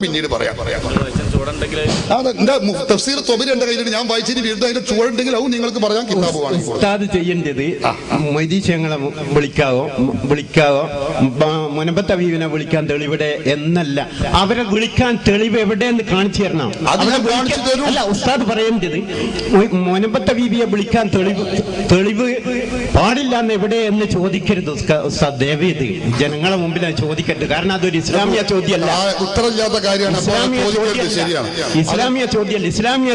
പിന്നീട് പറയാം. തഫ്സീർ തൊബരി എന്റെ കയ്യിലുണ്ട്, ഞാൻ വായിച്ചിട്ട് വീണ്ടും അതിന്റെ ചുവടുണ്ടെങ്കിൽ അത് നിങ്ങൾക്ക് പറയാം. കിതാബ് ഉസ്താദ് ചെയ്യേണ്ടത് മൊയ്തീശങ്ങളെ വിളിക്കാവോ മുനമ്പത്ത് ഹബീബിനെ വിളിക്കാൻ തെളിവിടെ എന്നല്ല, അവരെ വിളിക്കാൻ തെളിവ് എവിടെയെന്ന് കാണിച്ചു തരണം. അല്ല, ഉസ്താദ് പറയേണ്ടത് മുനമ്പത്ത് ഹബീബിയെ വിളിക്കാൻ തെളിവ് പാടില്ല എന്ന് എവിടെ എന്ന് ചോദിക്കരുത് ഉസ്താദ്. ദയവേത് ജനങ്ങളെ മുമ്പിൽ ചോദിക്കരുത്, കാരണം അതൊരു ഇസ്ലാമിക ചോദ്യമല്ല, ഉത്തരമില്ലാത്ത കാര്യമാണ്. ഇസ്ലാമിയ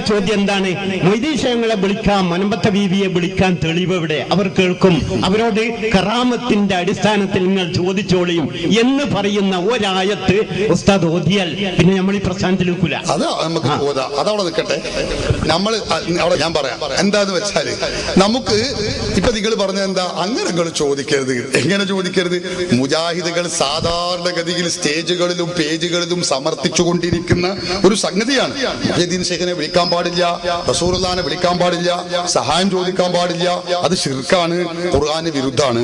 ചോദ്യം എന്താണ്? മൊയ്തീശങ്ങളെ വിളിക്കാം, മുനമ്പത്തെ ബീവിയെ വിളിക്കാൻ തെളിവ് എവിടെ? അവർ കേൾക്കും. അവരോട് കറാമത്തിന്റെ അടിസ്ഥാനത്തിൽ നിങ്ങൾ ചോദിച്ചോളിയും എന്ന് പറയുന്ന ഒരായത്ത് ഉസ്താദ് ഓതിയാൽ പിന്നെ നമ്മൾ ഈ പ്രസ്ഥാനത്തിൽ നിൽക്കൂല. അതവിടെ നിൽക്കട്ടെ, നമ്മൾ അവിടെ ഞാൻ പറയാം എന്താന്ന് വെച്ചാല്, നമുക്ക് ഇപ്പൊ നിങ്ങൾ പറഞ്ഞ എന്താ, അങ്ങനെ നിങ്ങൾ ചോദിക്കരുത്. എങ്ങനെ ചോദിക്കരുത്? മുജാഹിദുകൾ സാധാരണഗതിയിൽ സ്റ്റേജുകളിലും പേജുകളിലും സമർത്ഥിച്ചുകൊണ്ടിരിക്കുന്ന ഒരു സംഗതിയാണ്. മുഹ്യിദ്ദീൻ ശൈഖിനെ വിളിക്കാൻ പാടില്ല, റസൂലുള്ളാഹിനെ വിളിക്കാൻ പാടില്ല, സഹായം ചോദിക്കാൻ പാടില്ല, അത് ശിർക്കാണ്, ഖുർആന് വിരുദ്ധാണ്.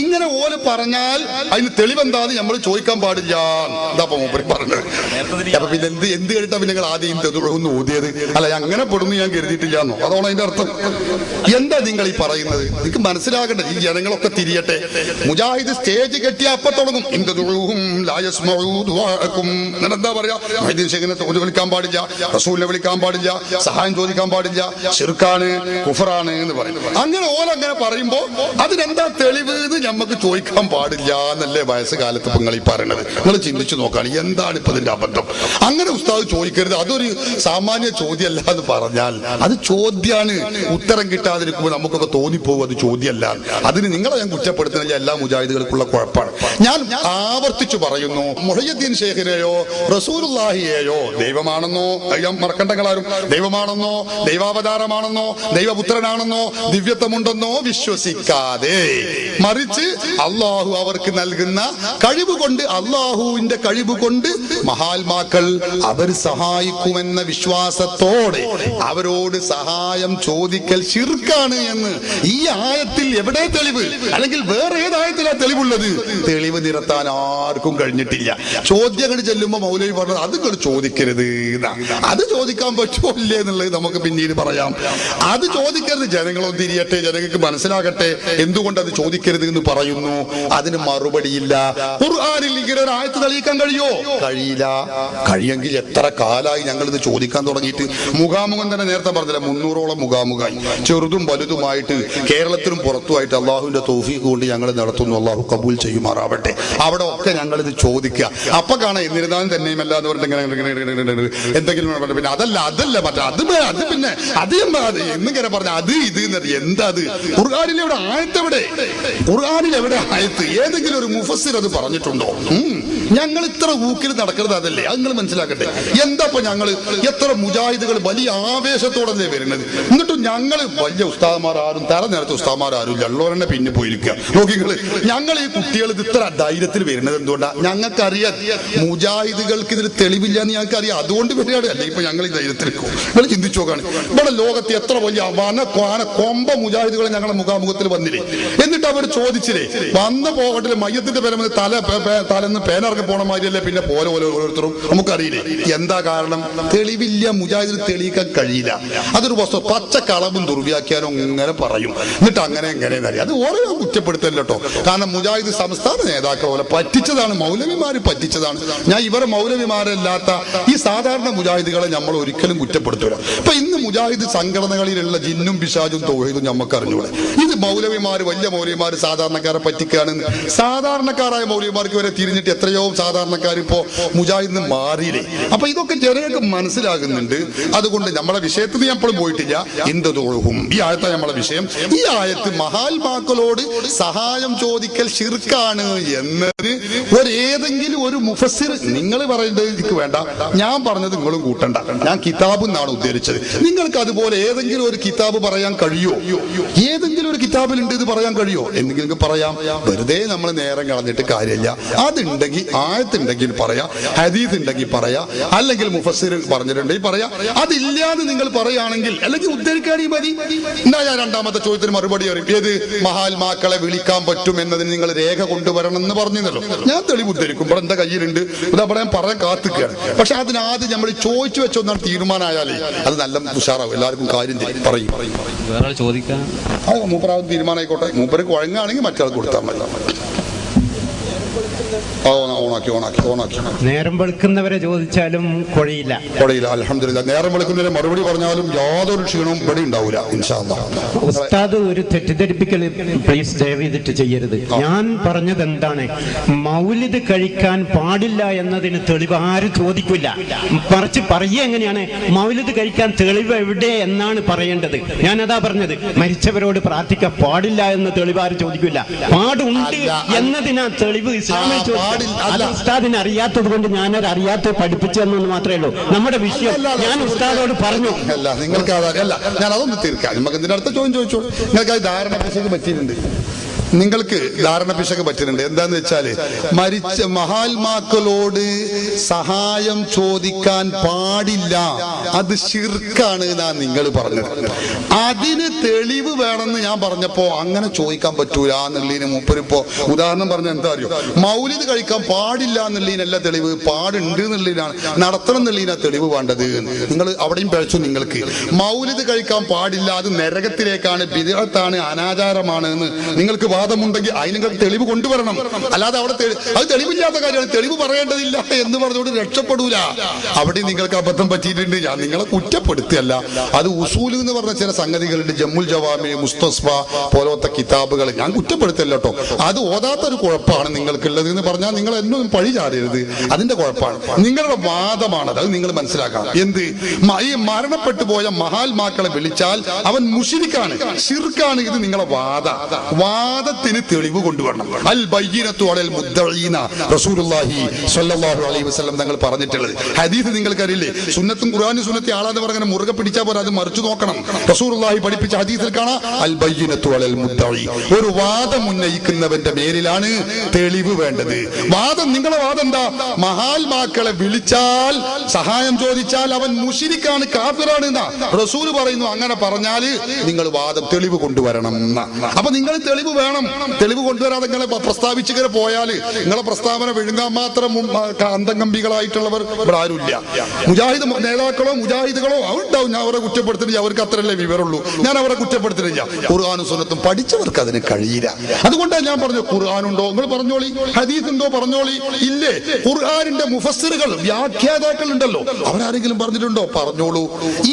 ഇങ്ങനെ ഓല് പറഞ്ഞാൽ അതിന് തെളിവെന്താന്ന് നമ്മൾ ചോദിക്കാൻ പാടില്ല. എന്താ മൂപ്പര് പറഞ്ഞത്? അപ്പൊ പിന്നെ എന്ത് കേട്ടാ പിന്നെ നിങ്ങൾ ആദ്യം ഒന്ന് ഓതിയത്? അല്ല, അങ്ങനെ പെടുന്നു ഞാൻ കരുതിയിട്ടില്ല എന്നോ? അതോണം അതിന്റെ അർത്ഥം എന്താ നിങ്ങൾ ഈ പറയുന്നത്? എനിക്ക് മനസ്സിലാകണ്ടേ, ഈ ജനങ്ങളൊക്കെ തിരിയട്ടെ. മുജാഹിദ് സ്റ്റേജ് കെട്ടിയ അപ്പൊ തുടങ്ങും എന്താ പറയാ, മുഹ്യിദ്ദീൻ ശൈഖിനെ വിളിക്കാൻ പാടില്ല, റസൂലിനെ വിളിക്കാൻ പാടില്ല, സഹായം ചോദിക്കാൻ പാടില്ല, ശിർക്കാണ്, കുഫറാണ് എന്ന് പറയും. അങ്ങനെ ഓലങ്ങനെ പറയുമ്പോ അതിനെന്താ തെളിവ് എന്ന് നമുക്ക് ചോദിക്കാൻ പാടില്ല എന്നല്ലേ വയസ്സുകാലത്ത് നിങ്ങൾ ഈ പറയണത്? നിങ്ങൾ ചിന്തിച്ചു നോക്കാണ്, എന്താണ് ഇപ്പൊ ഇതിന്റെ അബദ്ധം? അങ്ങനെ ഉസ്താദ് ചോദിക്കരുത്, അതൊരു സാമാന്യ ചോദ്യമല്ല എന്ന് പറഞ്ഞാൽ അത് ചോദ്യാണ്. ഉത്തരം കിട്ടാതിരിക്കുമ്പോൾ നമുക്കൊക്കെ തോന്നിപ്പോകും അത് ചോദ്യമല്ല. അതിന് നിങ്ങളെ ഞാൻ കുറ്റപ്പെടുത്തുന്നില്ല, എല്ലാ മുജാഹിദുകൾക്കുള്ള കുഴപ്പമാണ്. ഞാൻ ആവർത്തിച്ചു പറയുന്നു, മുഹയ്യിദ്ദീൻ ശൈഖിനെയോ റസൂലുള്ളാഹിയെയോ ദൈവമാണെന്നോ, മറക്കണ്ടങ്ങളാരും ദൈവമാണെന്നോ, ദൈവാവതാരമാണെന്നോ, ദൈവപുത്രനാണെന്നോ, ദിവ്യത്വമുണ്ടെന്നോ വിശ്വസിക്കാതെ, മറിച്ച് അള്ളാഹു അവർക്ക് നൽകുന്ന കഴിവ് കൊണ്ട്, അള്ളാഹുവിന്റെ കഴിവ് കൊണ്ട് മഹാത്മാക്കൾ അവർ സഹായിക്കുമെന്ന വിശ്വാസത്തോടെ അവരോട് സഹായം ചോദിക്കൽ ശിർക്കാണ് എന്ന് ഈ ആയത്തിൽ എവിടെ തെളിവ്? അല്ലെങ്കിൽ വേറെ ഏതായത്തിലാ തെളിവുള്ളത്? തെളിവ് നിരത്താൻ ആർക്കും കഴിഞ്ഞിട്ടില്ല. ചോദ്യങ്ങൾ ചെല്ലുമ്പോ മൗലവി പറഞ്ഞത് അത് നിങ്ങൾ ചോദിക്കരുത്, അത് ചോദിക്കാൻ പറ്റുമോ ഇല്ലേ എന്നുള്ളത് നമുക്ക് പിന്നീട് പറയാം. അത് ചോദിക്കരുത്, ജനങ്ങളൊന്നും തിരിയട്ടെ, ജനങ്ങൾക്ക് മനസ്സിലാകട്ടെ എന്തുകൊണ്ട് അത് ചോദിക്കരുത് എന്ന് പറയുന്നു. അതിന് മറുപടിയില്ല. ഖുർആനിൽ ഇങ്ങനെ ഒരു ആയത്ത് തെളിയിക്കാൻ കഴിയോ? കഴിയില്ല. കഴിയെങ്കിൽ എത്ര കാലായി ഞങ്ങൾ ഇത് ചോദിക്കാൻ തുടങ്ങിയിട്ട്? മുഖാമുഖം തന്നെ നേരത്തെ പറഞ്ഞില്ല, 300ഓളം മുഖാമുഖമായി, ചെറുതും വലുതുമായിട്ട്, കേരളത്തിലും പുറത്തുമായിട്ട്. അള്ളാഹുവിന്റെ തൗഫീഖ് കൊണ്ട് ഞങ്ങൾ നടത്തുന്നു, അള്ളാഹു കബൂൽ ചെയ്യുമാറാവട്ടെ. അവിടെ ഒക്കെ ഞങ്ങൾ ഇത് ചോദിക്കുക. അപ്പൊ കാണാം എന്നിരുന്നാലും തന്നെയുമല്ല എന്ന് പറഞ്ഞിട്ട് എന്തെങ്കിലും പിന്നെ അതല്ല മറ്റേ അത് പിന്നെ അത് എന്നിങ്ങനെ പറഞ്ഞ അത് ഇത് എന്താ അത്? ഖുർആനിൽ എവിടെ ആയത്ത്? എവിടെ ഖുർആനിൽ എവിടെ ആയത്ത്? ഏതെങ്കിലും ഒരു മുഫസ്സിർ അത് പറഞ്ഞിട്ടുണ്ടോ? ഞങ്ങൾ ഇത്ര ഊക്കിൽ നടക്കുന്നത് അതല്ലേ? അത് നിങ്ങൾ മനസ്സിലാക്കട്ടെ. എന്താ ഞങ്ങൾ എത്ര മുജാഹിദുകൾ വലിയ ആവേശത്തോടല്ലേ വരുന്നത്? എന്നിട്ടും ഞങ്ങൾ വലിയ ഉസ്താദന്മാരും തെരഞ്ഞെടുത്ത ഉസ്താദന്മാരും ഉള്ളവരെന്നെ പിന്നെ പോയിരിക്കുക. നോക്കിങ്ങള്, ഞങ്ങൾ ഈ കുട്ടികൾ ഇത് ഇത്ര ധൈര്യത്തിൽ വരുന്നത് എന്തുകൊണ്ടാണ്? ഞങ്ങൾക്കറിയാം മുജാഹിദുകൾക്ക് ഇതിന് തെളിവില്ല എന്ന് ഞങ്ങൾക്ക് അറിയാം. അതുകൊണ്ട് വരികയാണ്. അല്ലേ ഇപ്പൊ ഞങ്ങൾ ഈ ധൈര്യത്തിൽ നിങ്ങൾ ചിന്തിച്ചു നോക്കാണ്. ഇവിടെ ലോകത്ത് എത്ര വലിയ കൊമ്പ മുജാഹിദുകളെ ഞങ്ങളുടെ മുഖാമുഖത്തിൽ വന്നില്ലേ? എന്നിട്ട് അവർ ചോദിച്ചില്ലേ, വന്ന് പോകട്ടില്ല മയ്യത്തിന്റെ പേര് തലന്ന് പേനറങ്ങി പോണ മാതിരിയല്ലേ പിന്നെ പോലെ ഓരോരുത്തരും? നമുക്കറിയില്ലേ എന്താ കാരണം? തെളിവില്ല. മുജാഹിദിന് തെളിയിക്കാൻ കഴിയില്ല. അതൊരു വസ്തു പച്ച കളവും ദുർവ്യാഖ്യാനവും ഇങ്ങനെ പറയും. എന്നിട്ട് അങ്ങനെ അറിയാം. അത് ഓരോ കുറ്റപ്പെടുത്തല്ലോ കേട്ടോ. കാരണം മുജാഹിദ് സംസ്ഥാന നേതാക്കൾ പോലെ പറ്റിച്ചതാണ്, മൗലവിമാര് പറ്റിച്ചതാണ്. ഞാൻ ഇവരെ മൗലവിമാരല്ലാത്ത ഈ സാധാരണ മുജാഹിദുകളെ നമ്മൾ ഒരിക്കലും കുറ്റപ്പെടുത്തൂല. ഇപ്പൊ ഇന്ന് മുജാഹിദ് സംഘടനകളിലുള്ള ജിന്നും പിശാചും തൗഹീദും നമുക്ക് അറിഞ്ഞൂടെ? ഇത് മൗലവിമാര്, വലിയ മൗലവിമാര് സാധാരണക്കാരെ പറ്റിക്കാണെന്ന്. സാധാരണക്കാരായ മൗലവിമാർക്ക് വരെ തിരിഞ്ഞിട്ട് എത്രയോ സാധാരണക്കാർ ഇപ്പോ മുജാഹിദിന് മാറിയില്ലേ? അപ്പൊ ഇതൊക്കെ ജനങ്ങൾക്ക് മനസ്സിലാകുന്നുണ്ട്. അതുകൊണ്ട് നമ്മളെ വിഷയത്തിൽ ഞാൻ എപ്പോഴും പോയിട്ടില്ല. ഇന്ദുഹും ഈ ആയത്ത നമ്മളെ വിഷയം. ഈ ആയത്ത് മഹാത്മാക്കളോട് സഹായം ചോദിക്കൽ ശിർക്കാണ് എന്നത് ഏതെങ്കിലും ഒരു മുഫസ്സിർ, നിങ്ങൾ പറയേണ്ടത് എനിക്ക് വേണ്ട, ഞാൻ പറഞ്ഞത് നിങ്ങളും കൂട്ടണ്ട. ഞാൻ കിതാബ് എന്നാണ് ഉദ്ദേശിച്ചത്. നിങ്ങൾക്ക് അതുപോലെ ഏതെങ്കിലും ഒരു കിതാബ് പറയാൻ കഴിയോ? ഏതെങ്കിലും ഒരു കിതാബിലുണ്ട് ഇത് പറയാൻ കഴിയോ? എന്തെങ്കിലും പറയാം. വെറുതെ നമ്മൾ നേരം കളഞ്ഞിട്ട് കാര്യമില്ല. അതുണ്ടെങ്കിൽ ആയത്തുണ്ടെങ്കിൽ പറയാം, ഹദീസ് ഉണ്ടെങ്കിൽ പറയാം, അല്ലെങ്കിൽ മുഫസ്സിർ പറഞ്ഞിട്ടുണ്ടെങ്കിൽ പറയാം. അതില്ലാതെ നിങ്ങൾ പറയുകയാണെങ്കിൽ അല്ലെങ്കിൽ ഉദ്ധരിക്കാനേ മതി. എന്നാ ഞാൻ രണ്ടാമത്തെ ചോദ്യത്തിന് മറുപടി അറിയും. ഏത് മഹാത്മാക്കളെ വിളിക്കാൻ പറ്റും എന്നതിന് നിങ്ങൾ രേഖ കൊണ്ടുവരണം എന്ന് പറഞ്ഞല്ലോ. ഞാൻ തെളിവ് ഉദ്ധരിക്കും. ഇവിടെ എന്റെ കയ്യിലുണ്ട്. പറയാൻ പറയാൻ കാത്തിക്കുകയാണ്. പക്ഷെ അതിനാദ്യം നമ്മൾ ചോദിച്ചു വെച്ചൊന്നാണ് തീരുമാനമായാലേ അത് നല്ല ഉഷാറാവും, എല്ലാവർക്കും കാര്യം പറയും. വേറെ ചോദിക്കാൻ മൂപ്പരാവും തീരുമാനമായിക്കോട്ടെ. മൂപ്പര് കുഴങ്ങാണെങ്കിൽ മറ്റേ കൊടുത്താൽ മതി. ഓണാക്കി നേരം വെളുക്കുന്നവരെ ചോദിച്ചാലും കുഴയില്ല. അൽഹംദുലില്ലാഹ്. നേരം വെളുക്കുന്നവരെ മറുപടി പറഞ്ഞാലും യാതൊരു ക്ഷീണവും ഇവിടെ ഉണ്ടാവില്ല ഇൻഷാ അല്ലാഹ്. ഉസ്താദ് ഒരു തെറ്റിദ്ധരിപ്പിക്കൽ പ്ലീസ് ദയവ് ചെയ്തിട്ട് ചെയ്യരുത്. ഞാൻ പറഞ്ഞത് എന്താണ്, മൗലിദ് കഴിക്കാൻ പാടില്ല എന്നതിന് തെളിവ് ആരും ചോദിക്കില്ല. മറിച്ച് പറയുക എങ്ങനെയാണ്, മൗലിദ് കഴിക്കാൻ തെളിവ് എവിടെ എന്നാണ് പറയേണ്ടത്. ഞാനതാ പറഞ്ഞത്, മരിച്ചവരോട് പ്രാർത്ഥിക്കാൻ പാടില്ല എന്ന തെളിവ് ആരും ചോദിക്കില്ല. പാടുണ്ട് എന്നതിനാ തെളിവ് ഇസ്ലാമിൽ ഉസ്താദിന് അറിയാത്തത് കൊണ്ട് ഞാനത് അറിയാത്ത പഠിപ്പിച്ചു എന്ന് മാത്രമേ ഉള്ളൂ നമ്മുടെ വിഷയം. ഞാൻ ഉസ്താദോട് പറഞ്ഞു നിങ്ങൾക്ക് ഞാൻ അതൊന്ന് തീർക്കാം. നമുക്ക് ഇതിന്റെ അടുത്ത ചോദ്യം ചോദിച്ചോ. നിങ്ങൾക്ക് അത് ധാരണ പറ്റിയിട്ടുണ്ട്. നിങ്ങൾക്ക് ധാരണ പിശക് പറ്റുന്നുണ്ട്. എന്താന്ന് വെച്ചാല് മരിച്ച മഹാത്മാക്കളോട് സഹായം ചോദിക്കാൻ പാടില്ല, അത് ശിർക്കാണ് എന്നാ നിങ്ങൾ പറഞ്ഞത്. അതിന് തെളിവ് വേണമെന്ന് ഞാൻ പറഞ്ഞപ്പോ അങ്ങനെ ചോദിക്കാൻ പറ്റൂല എന്നുള്ളതിന് മൂപ്പരിപ്പോ ഉദാഹരണം പറഞ്ഞ എന്താ അറിയോ, മൗലിദ് കഴിക്കാൻ പാടില്ല എന്നുള്ളതിനല്ല തെളിവ്, പാടുണ്ട് എന്നുള്ളതിനാണ്, നടത്തണം എന്നുള്ളതിനാ തെളിവ് വേണ്ടത്. നിങ്ങൾ അവിടെയും പഴച്ചു. നിങ്ങൾക്ക് മൗലിദ് കഴിക്കാൻ പാടില്ല, അത് നരകത്തിലേക്കാണ്, ബിദ്അത്താണ്, അനാചാരമാണ് എന്ന് നിങ്ങൾക്ക് വാദമുണ്ടെങ്കിൽ അതിന് നിങ്ങൾ തെളിവ് കൊണ്ടുവരണം. അല്ലാതെ അവിടെ അത് തെളിവില്ലാത്ത കാര്യമാണ്, തെളിവ് പറയേണ്ടതില്ല എന്ന് പറഞ്ഞുകൊണ്ട് രക്ഷപ്പെടൂല. അവിടെ നിങ്ങൾക്ക് അബദ്ധം പറ്റിയിട്ടുണ്ട്. ഞാൻ നിങ്ങളെ കുറ്റപ്പെടുത്തിയല്ല. അത് ഉസൂൽ എന്ന് പറഞ്ഞ ചില സംഗതികളുണ്ട്, ജമ്മുൽ ജവാമി, മുസ്തസ്ഫ പോലത്തെ കിതാബുകൾ ഞാൻ കുറ്റപ്പെടുത്തല്ലോ കേട്ടോ. അത് ഓതാത്തൊരു കുഴപ്പമാണ് നിങ്ങൾക്കുള്ളത് എന്ന് പറഞ്ഞാൽ നിങ്ങൾ എന്നൊന്നും പഴി ചാടരുത്. അതിന്റെ കുഴപ്പമാണ്, നിങ്ങളുടെ വാദമാണത്. അത് നിങ്ങൾ മനസ്സിലാക്കണം. എന്ത് ഈ മരണപ്പെട്ടു പോയ മഹാത്മാക്കളെ വിളിച്ചാൽ അവൻ മുശ്രിക്കാണ്, ശിർക്കാണ്. ഇത് നിങ്ങളെ വാദത്തിന് തെളിവ് കൊണ്ടുവരണം. അൽ ബയ്യിനത്തു അലൽ മുദ്ദഈന റസൂലുള്ളാഹി സ്വല്ലല്ലാഹു അലൈഹി വസല്ലം തങ്ങൾ പറഞ്ഞിട്ടുള്ളത് ഹദീസ് നിങ്ങൾക്കറിയില്ലേ. സുന്നത്തും ഖുർആനും സുന്നത്തി ആളാന്ന് പറഞ്ഞ മുറുകെ പിടിച്ചാൽ പോലെ അത് മറിച്ചു നോക്കണം. റസൂലുള്ളാഹി പഠിപ്പിച്ച ഹദീസിൽ കാണാം അൽ ബയ്യിനത്തു അലൽ മുദ്ദഈ. ഒരു വാദം ഉന്നയിക്കുന്നവന്റെ പേരിലാണ് തെളിവ് വേണ്ടത്. വാദം, നിങ്ങളെ വാദം എന്താ? മഹാത്മാക്കളെ വിളിച്ചാൽ സഹായം ചോദിച്ചാൽ അവൻ മുശ്രിക്കാണ്, കാഫിറാണ് എന്നാ റസൂൽ പറയുന്നു. അങ്ങനെ പറഞ്ഞാല് നിങ്ങൾ വാദം തെളിവ് കൊണ്ടുവരണം. അപ്പൊ നിങ്ങൾ തെളിവ് വേണം. തെളിവ് കൊണ്ടുവരാതെ നിങ്ങളെ പ്രസ്താവിച്ച് ഇങ്ങനെ പോയാല് നിങ്ങളെ പ്രസ്താവന വിഴുങ്ങാൻ മാത്രം അന്തംഗംബികളായിട്ടുള്ളവർ ഇവിടെ ആരുമില്ല. മുജാഹിദ് നേതാക്കളോ മുജാഹിദുകളോ അവരുണ്ടാവും. ഞാൻ അവരെ കുറ്റപ്പെടുത്തില്ല, അവർക്ക് അത്രയല്ലേ വിവരമുള്ളൂ. ഞാൻ അവരെ കുറ്റപ്പെടുത്തില്ല. ഖുർആനും സുന്നത്തും പഠിച്ചവർക്ക് അതിന് കഴിയില്ല. അതുകൊണ്ടാണ് ഞാൻ പറഞ്ഞു, ഖുർആനുണ്ടോ നിങ്ങൾ പറഞ്ഞോളി, ഹദീസ് ഉണ്ടോ പറഞ്ഞോളി. ഇല്ലേ, ഖുർആനിന്റെ മുഫസ്സിറുകൾ, വ്യാഖ്യാതാക്കൾ ഉണ്ടല്ലോ, അവരാരെങ്കിലും പറഞ്ഞിട്ടുണ്ടോ പറഞ്ഞോളൂ.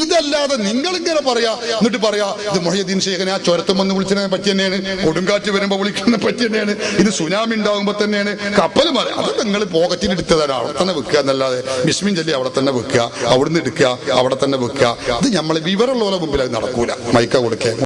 ഇതല്ലാതെ നിങ്ങൾ ഇങ്ങനെ പറയാ, എന്നിട്ട് പറയാ ഇത് മുഹ്യിദ്ദീൻ ശൈഖിനെ ആ ചുരത്തും വന്ന് വിളിച്ചതിനെ പറ്റി തന്നെയാണ്, കൊടുങ്കാറ്റ് വരുമ്പോ വിളിക്കുന്ന പറ്റി തന്നെയാണ്, ഇത് സുനാമി ഉണ്ടാകുമ്പോ തന്നെയാണ്, കപ്പൽ മാറി, അത് നിങ്ങൾ പോക്കറ്റിൽ എടുത്തതാണ്. അവിടെ തന്നെ വെക്കുക എന്നല്ലാതെ ബിസ്മിൻ ചൊല്ലി അവിടെ തന്നെ വെക്കുക, അവിടുന്ന് എടുക്കുക അവിടെ തന്നെ വെക്കുക. അത് നമ്മളെ വിവരമുള്ള മുമ്പിൽ അത് നടക്കൂല. മൈക്ക കൊടുക്കുക.